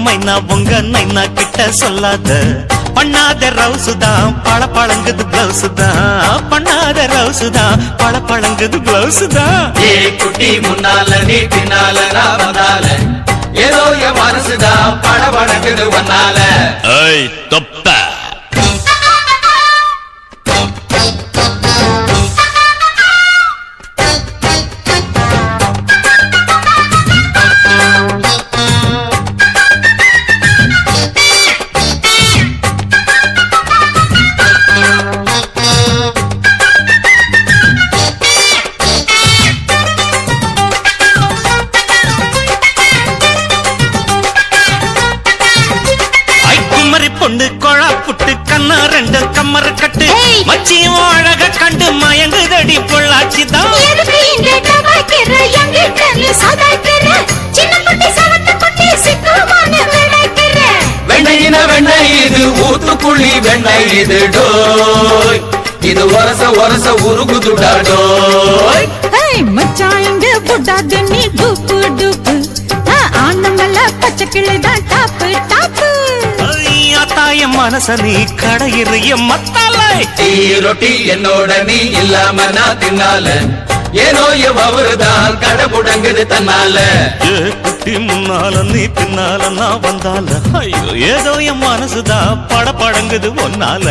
மைனா உங்க நைனா கிட்ட சொல்லாத பண்ணாத ரவுசுதான் பழ பழங்குது பிளவுஸ் தான் பண்ணாத ரவுசுதான் பழ பழங்குது பிளவுஸ் தான் ஏ குட்டி முன்னால நீ பின்னால நான் வந்தால ஏதோ என் மனசுதான் பட பழங்குது வந்தால ஏய் தொப்ப பொண்ணு கொழா புட்டு கண்ணா ரெண்டு கம்மர கட்டு மச்சியும் அழக கண்டு மயங்குதடி பொள்ளாச்சிதான் வெண்ணையின வெண்ணெய் இது ஊத்துக்குள்ளி வெண்ணெய் இது டோய் இது ஒரச ஒரச உருகுதுடா டோய் மச்சான் இங்க புட்டாது நீ டூப்பு டூப்பு ஆனமல்ல பச்சை கிளிதான் டாப்பு டாப்பு தாய மனச நீ கடையிறிய மத்தாலை டீ ரொட்டி என்னோட நீ இல்லாம நான் தின்னால ஏனோ அவருதான் கடை முடங்குது தன்னால குட்டி முன்னால நீ பின்னால நான் வந்தால ஐயோ ஏதோ என் மனசுதான் பட படங்குது ஒன்னால